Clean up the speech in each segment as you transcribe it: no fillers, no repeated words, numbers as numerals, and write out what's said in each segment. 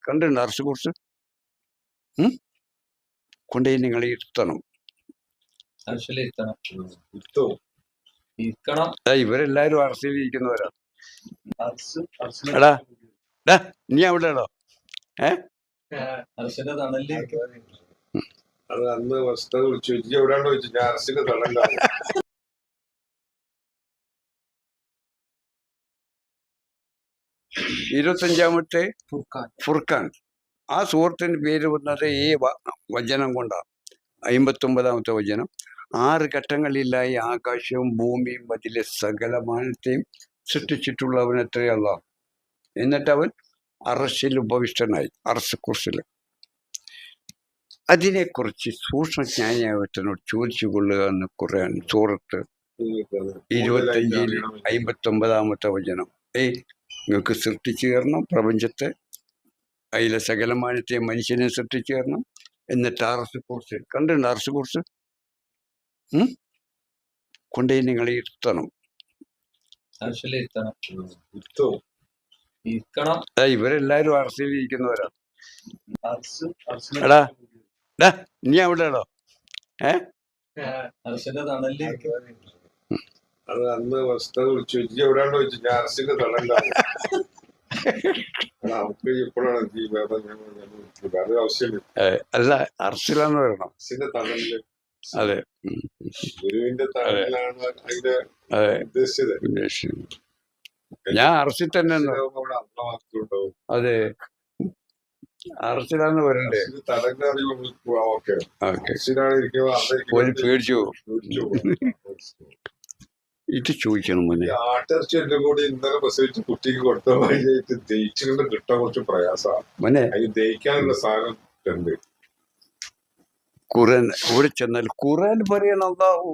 കണ്ടിട്ടുണ്ട് അറസ്റ്റ് കുറിച്ച് കൊണ്ടുപോയി നിങ്ങൾ ഇരുത്തണം. ഇവരെല്ലാരും അറസ്റ്റിലിരിക്കുന്നവരാ. എടാ നീ അവിടെയാണോ? അത് അന്ന് വസ്തു വിളിച്ചു എവിടെയാണോ ചോദിച്ചു. ഞാൻ അറസ്റ്റിന്റെ തടവിലാണ്. 25ാമത്തെ ഫുർഖാൻ. ആ സുഹൃത്തിന്റെ പേര് വന്നത് ഈ വചനം കൊണ്ടാണ്. 59ാമത്തെ വചനം. 6 ഘട്ടങ്ങളിലായി ആകാശവും ഭൂമിയും അതിലെ സകലമാനത്തെയും സൃഷ്ടിച്ചിട്ടുള്ളവനത്രയല്ല. എന്നിട്ട് അവൻ അറസ്റ്റിൽ ഉപവിഷ്ടനായി. അറസ്റ്റ് കുറിച്ചിൽ അതിനെക്കുറിച്ച് സൂക്ഷ്മജ്ഞാനിയാവട്ടനോട് ചോദിച്ചു കൊള്ളുക എന്ന് ഖുർആൻ സൂറത്ത് 25 59ാമത്തെ വചനം. നിങ്ങൾക്ക് സൃഷ്ടിച്ചു തരണം പ്രപഞ്ചത്തെ, അതിലെ സകലമാനത്തെ മനുഷ്യനെ സൃഷ്ടിച്ചു തരണം. എന്നിട്ട് അറസ്റ്റ് കുറിച്ച് കണ്ടിട്ടുണ്ട് അറസ്റ്റ് കുറിച്ച് കൊണ്ടുപോയി നിങ്ങൾ ഇരുത്തണം. ഇവരെല്ലാരും അറസ്റ്റിലിരിക്കുന്നവരാ. എടാ നീ അവിടെയാണോ? അത് അന്ന് വസ്തു വിളിച്ചു എവിടെയാണോ ചോദിച്ചു. ഞാൻ അറസ്റ്റിന്റെ തടവിലാണ്. നമുക്ക് ഇപ്പോഴാണ് വേറെ ആവശ്യമില്ല. അല്ല അറസ്റ്റിലാന്ന് പറയണം. അറസ്റ്റിന്റെ തടവില്. അതെ, ഗുരുവിന്റെ തടവിലാണ് അതിന്റെ ഉദ്ദേശിച്ചത്. ഞാൻ അറസ്റ്റിൽ തന്നെ. അതെ, അറസ്റ്റിലാന്ന് പറയണ്ടേ. പേടിച്ചു ഇത് ചോദിക്കണം. മോനെ ആട്ടിറച്ചി കൂടി ഇന്നലെ പ്രസവിച്ച് കുട്ടിക്ക് കൊടുത്ത വഴിയായിട്ട് ദഹിച്ചുകൊണ്ട് കിട്ടാൻ കുറച്ച് പ്രയാസമാണ്. മോനെ അതിന് ദഹിക്കാനുള്ള സാധനം ഉണ്ട്. ഖുർആൻ ഇവിടെ ചെന്നാൽ ഖുർആൻ പറയണം. അല്ലാഹു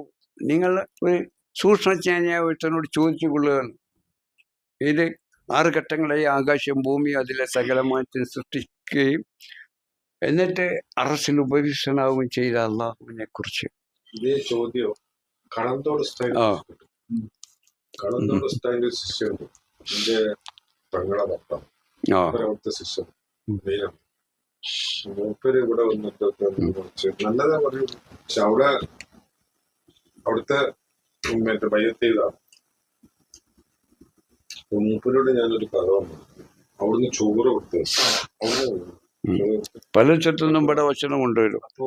നിങ്ങൾ ഒരു സൂക്ഷ്മജ്ഞാനിയായിട്ടനോട് ചോദിച്ചു കൊള്ളുകയാണ്. ഇത് 6 ഘട്ടങ്ങളായി ആകാശം ഭൂമിയും അതിലെ സകലമാനത്തെ സൃഷ്ടിക്കുകയും എന്നിട്ട് അറസ്റ്റിൽ ഉപവിഷ്ടനാവുകയും ചെയ്ത അള്ളാഹുവിനെ കുറിച്ച് ഇതേ ചോദ്യം കടന്തോട് ശിഷ്യനുണ്ട്. എന്റെ തങ്ങളെ ഭർത്താവ് അവിടുത്തെ ശിഷ്യൻ മൂപ്പര് ഇവിടെ വന്നിട്ട് നല്ലതാ പറയും. പക്ഷെ അവിടുത്തെ മറ്റേ ബയ്യത്തേതാണ്. മൂപ്പരോട് ഞാനൊരു കഥ വന്നു. അവിടുന്ന് ചോറ് കൊടുത്തു. പല ചുറ്റും ഇവിടെ ഭക്ഷണം കൊണ്ടുവരും. അപ്പോ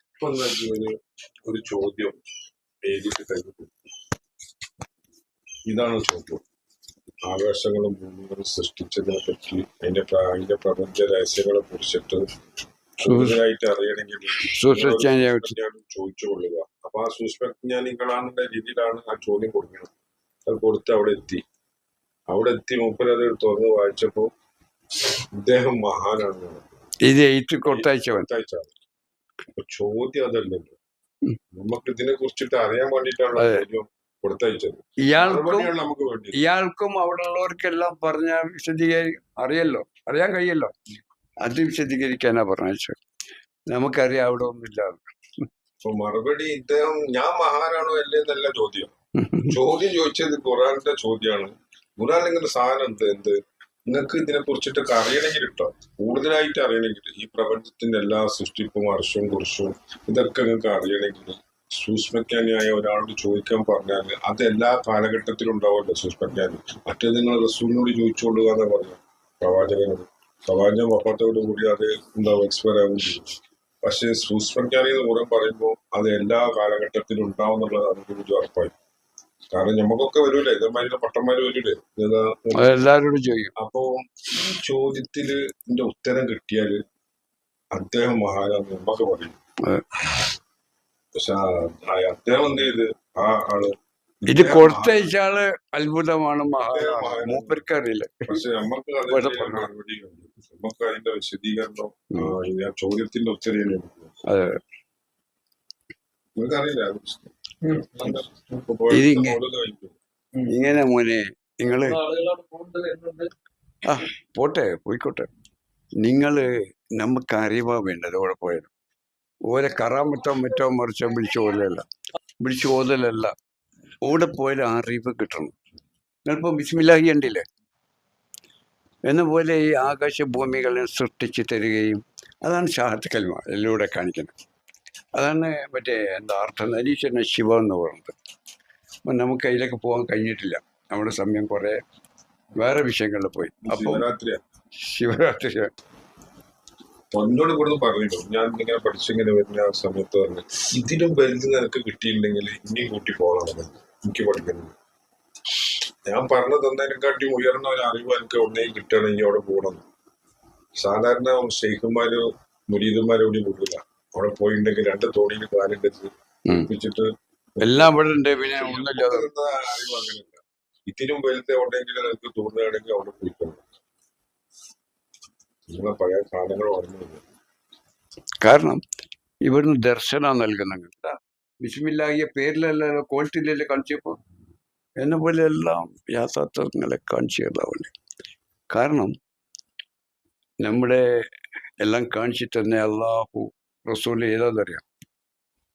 ഇപ്പൊ ഒരു ചോദ്യം എഴുതിയിട്ട് കഴിഞ്ഞു. ഇതാണ് ചോദ്യം. ആകാശങ്ങളും ഭൂമികളും സൃഷ്ടിച്ചതിനെ പറ്റി അതിന്റെ പ്രപഞ്ച രഹസ്യങ്ങളെ കുറിച്ചിട്ട് കൂടുതലായിട്ട് അറിയണമെങ്കിൽ ചോദിച്ചു കൊള്ളുക. അപ്പൊ ആ സൂക്ഷ്മജ്ഞാനികളാണെന്ന രീതിയിലാണ് ആ ചോദ്യം കൊടുക്കുന്നത്. അത് കൊടുത്ത് അവിടെ എത്തി മൂപ്പരത് തുറന്ന് വായിച്ചപ്പോ ഇദ്ദേഹം മഹാനാണ്. ചോദ്യം അതല്ലല്ലോ, നമുക്ക് ഇതിനെ കുറിച്ചിട്ട് അറിയാൻ വേണ്ടിയിട്ടാണ് ചോദ്യം കൊടുത്തയച്ചത്. ഇയാൾക്കും അവിടെ ഉള്ളവർക്കെല്ലാം പറഞ്ഞ അറിയാൻ കഴിയല്ലോ. അത് വിശദീകരിക്കാനാ പറഞ്ഞത്. നമുക്കറിയാം അവിടെ ഒന്നുമില്ല. അപ്പൊ മറുപടി ഇദ്ദേഹം ഞാൻ മഹാനാണോ അല്ലേ എന്നല്ല ചോദ്യം. ചോദ്യം ചോദിച്ചത് ഖുറാന്റെ ചോദ്യമാണ്. ഖുറാൻ ഇങ്ങനെ സാധനം എന്ത് നിങ്ങൾക്ക് ഇതിനെ കുറിച്ചിട്ടൊക്കെ അറിയണമെങ്കിൽ കേട്ടോ, കൂടുതലായിട്ട് അറിയണമെങ്കിൽ ഈ പ്രപഞ്ചത്തിന്റെ എല്ലാ സൃഷ്ടിപ്പും അർഷവും കുറിച്ചും ഇതൊക്കെ നിങ്ങൾക്ക് അറിയണമെങ്കിൽ സൂക്ഷ്മജ്ഞാനിയായ ഒരാളോട് ചോദിക്കാൻ പറഞ്ഞാൽ അത് എല്ലാ കാലഘട്ടത്തിലും ഉണ്ടാവുമല്ലോ സൂക്ഷ്മജ്ഞാനി. മറ്റേ നിങ്ങൾ റസൂലിനോട് ചോദിച്ചുകൊള്ളുക എന്ന് പറഞ്ഞു പ്രവാചകനോട്. പ്രവാചകൻ വഫാത്തോടു കൂടി അത് ഉണ്ടാവും, എക്സ്പയർ ആവുകയും ചെയ്യും. പക്ഷെ സൂക്ഷ്മജ്ഞാനി എന്ന് കുറെ പറയുമ്പോൾ അത് എല്ലാ കാലഘട്ടത്തിലും ഉണ്ടാവും എന്നുള്ളത് നമുക്ക് കൂടി ഉറപ്പായി. കാരണം ഞമ്മക്കൊക്കെ വരൂലേ, ഇതേമാതിരി പട്ടന്മാര് വരൂലേ, എല്ലാവരോടും ചോദിക്കും. അപ്പോ ഈ ചോദ്യത്തില് ഇതിന്റെ ഉത്തരം കിട്ടിയാല് അദ്ദേഹം മഹാനാന്ന് നമ്മക്ക് പറയും. പക്ഷെ അദ്ദേഹം എന്ത് ചെയ്ത് ആ ആള് ഇത് കൊടുത്തയച്ച ആള് അത്ഭുതമാണ്, മൂപ്പർക്ക് അറിയില്ല. പക്ഷെ നമുക്ക് നമുക്ക് അതിന്റെ വിശദീകരണം ചോദ്യത്തിന്റെ ഉത്തരം നിങ്ങൾക്കറിയില്ല. ഇങ്ങനെ മോനെ നിങ്ങള് പോട്ടെ പോയിക്കോട്ടെ. നമുക്ക് അറിവാ വേണ്ടത്. അവിടെ പോയാലും ഓരോ കറാമറ്റോ മറ്റോ മറിച്ചോ വിളിച്ചു ഓതലല്ല. അവിടെ പോയാലും അറിവ് കിട്ടണം. നിങ്ങളിപ്പോ ബിസ്മില്ലാഹി ഉണ്ടില്ലേ, എന്നപോലെ ഈ ആകാശഭൂമികളെ സൃഷ്ടിച്ച് തരികയും അതാണ് ഷഹാദത്ത് കലിമ ഇതിലൂടെ കാണിക്കുന്നത്. അതാണ് മറ്റേ എന്താ അർത്ഥനരീശ്വരൻ ശിവ എന്ന് പറയുന്നത്. അപ്പം നമുക്ക് അതിലേക്ക് പോകാൻ കഴിഞ്ഞിട്ടില്ല. നമ്മുടെ സമയം കുറേ വേറെ വിഷയങ്ങളിൽ പോയി. അപ്പം ശിവരാത്രി എന്നോട് ഇവിടുന്ന് പറഞ്ഞിട്ടോ, ഞാൻ ഇങ്ങനെ പഠിച്ചിങ്ങനെ വരുന്ന ആ സമയത്ത് പറഞ്ഞു ഇതിലും വലുത് നിനക്ക് കിട്ടിയില്ലെങ്കിൽ ഇനിയും കൂട്ടി പോകണം എനിക്ക് പഠിക്കുന്നത്. ഞാൻ പറഞ്ഞു തന്നതിനെക്കാട്ടി ഉയർന്ന ഒരു അറിവ് എനിക്ക് ഉടനെയും കിട്ടണമെങ്കിൽ അവിടെ പോകണം. സാധാരണ ഷെയ്ഖുമാര് മുരീദന്മാരോട് കൂടില്ല. അവിടെ പോയിട്ടുണ്ടെങ്കിൽ 2 തോണിയിൽ കാലിട്ട് ഒപ്പിച്ചിട്ട് എല്ലാം ഇവിടെ ഉണ്ട്. പിന്നെ അറിവ് അങ്ങനെയല്ല. ഇതിലും വലുത് എവിടെയെങ്കിലും നിനക്ക് തോന്നുകയാണെങ്കിൽ അവിടെ പോയിക്കണം. നിങ്ങളെ പഴയ കാലങ്ങൾ ഓർമ്മയുണ്ട്. കാരണം ഇവിടുന്ന് ദർശനം നൽകുന്നുണ്ട്. ബിസ്മില്ലാഹിയ പേരിലല്ലല്ലോ ക്വാളിറ്റിയിലല്ലേ കാണിച്ചപ്പോൾ എന്നെ പോലെ എല്ലാം യാഥാർത്ഥ്യങ്ങളെ കാണിച്ചു തരാവുള്ളൂ. കാരണം നമ്മുടെ എല്ലാം കാണിച്ചു തന്നെ അള്ളാഹു റസൂൽ ഏതാന്നറിയാം?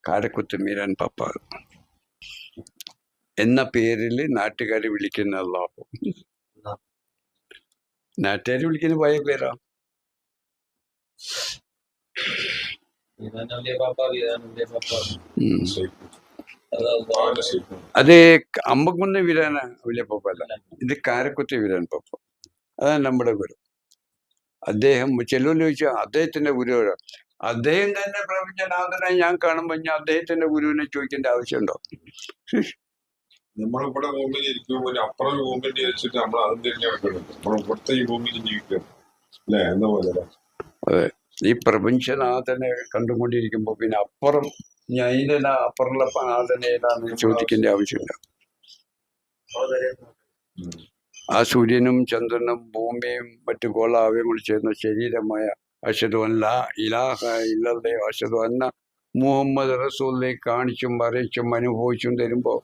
കാരക്കുത്ത് മീരാൻ പപ്പ എന്ന പേരിൽ നാട്ടുകാർ വിളിക്കുന്ന അള്ളാഹു. നാട്ടുകാർ വിളിക്കുന്ന പഴയ പേരാ. അത് അമ്പക്കുന്ന് വീരാന വലിയ പപ്പ അല്ല, ഇത് കാരക്കുത്ത് വീരാൻ പപ്പ. അതാണ് നമ്മുടെ ഗുരു. അദ്ദേഹം ചെല്ലുമെന്ന് ചോദിച്ചാൽ അദ്ദേഹത്തിന്റെ ഗുരു. അദ്ദേഹം തന്നെ പ്രപഞ്ചനാഥനായി ഞാൻ കാണുമ്പോൾ ഞാൻ അദ്ദേഹത്തിന്റെ ഗുരുവിനെ ചോദിക്കേണ്ട ആവശ്യമുണ്ടോ? നമ്മളിവിടെ ഭൂമിയിൽ ഇരിക്കുമ്പോൾ അപ്പുറം ഭൂമിയിൽ വെച്ചിട്ട് നമ്മൾ അതും തിരിഞ്ഞു നടക്കുന്നുണ്ട്. നമ്മൾ ഇവിടുത്തെ ഈ ഭൂമിയിൽ ജീവിക്കണം അല്ലേ എന്ന പോലെ. അതെ, ഈ പ്രപഞ്ചനാഥനെ കണ്ടുകൊണ്ടിരിക്കുമ്പോ പിന്നെ അപ്പുറം ഞാൻ അപ്പുറമുള്ള നാഥനേതാന്ന് ചോദിക്കേണ്ട ആവശ്യമില്ല. ആ സൂര്യനും ചന്ദ്രനും ഭൂമിയും മറ്റു ഗോളാവയവങ്ങൾ ചേർന്ന ശരീരമായ അഷ്ഹദു അൻ ലാ ഇലാഹ ഇല്ലല്ലാഹ് അഷ്ഹദു അന്ന മുഹമ്മദ് റസൂലിനെ കാണിച്ചും അറിയിച്ചും അനുഭവിച്ചും തരുമ്പോ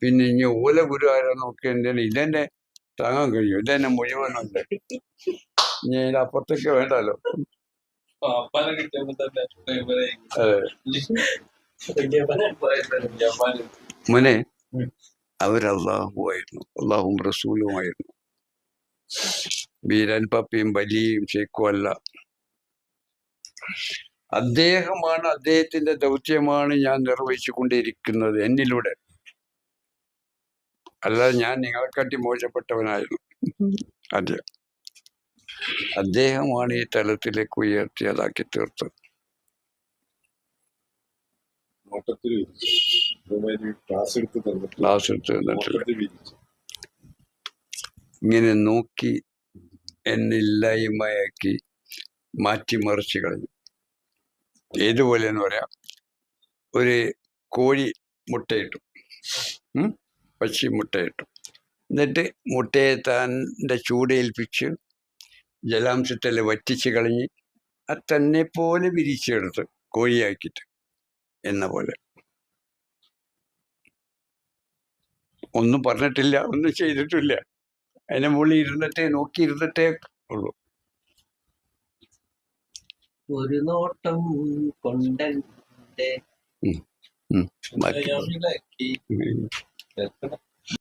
പിന്നെ ഇനി ഓല ഗുരു ആരാ നോക്കിയാൽ ഇതെന്നെ താങ്ങാൻ കഴിയും. ഇതെന്നെ മുഴുവനുണ്ട്. ഇനി അതിന്റെ അപ്പുറത്തേക്ക് വേണ്ടല്ലോ. മോനെ, അവരല്ലാഹുവായിരുന്നു, അള്ളാഹും റസൂലുമായിരുന്നു. ബീരാൻ പപ്പയും വലിയും ഷെയ്ഖും അല്ല. അദ്ദേഹമാണ്, അദ്ദേഹത്തിന്റെ ദൗത്യമാണ് ഞാൻ നിർവഹിച്ചു കൊണ്ടിരിക്കുന്നത് എന്നിലൂടെ. അല്ലാതെ ഞാൻ നിങ്ങളെക്കാട്ടി മോശപ്പെട്ടവനായിരുന്നു. അതെ, അദ്ദേഹമാണ് ഈ തലത്തിലേക്ക് ഉയർത്തിയതാക്കി തീർത്തത്. ക്ലാസ് എടുത്ത് തന്നിട്ടില്ല. ഇങ്ങനെ നോക്കി എന്നില്ലായ്മയാക്കി മാറ്റിമറിച്ച് കളഞ്ഞു. ഏതുപോലെ എന്ന് പറയാം, ഒരു കോഴി മുട്ടയിട്ടു, പക്ഷി മുട്ടയിട്ടു. എന്നിട്ട് മുട്ടയെ തൻ്റെ ചൂടേൽപ്പിച്ച് ജലാംശത്തിൽ വറ്റിച്ച് കളഞ്ഞ് അത് തന്നെ പോലെ വിരിച്ചെടുത്ത് കോഴിയാക്കിയിട്ട് എന്ന പോലെ. ഒന്നും പറഞ്ഞിട്ടില്ല, ഒന്നും ചെയ്തിട്ടില്ല. അതിനെ മുകളിൽ ഇരുന്നിട്ടേ നോക്കിയിരുന്നിട്ടേ ഉള്ളൂ. ഒരു നോട്ടം കൊണ്ടെന്റെ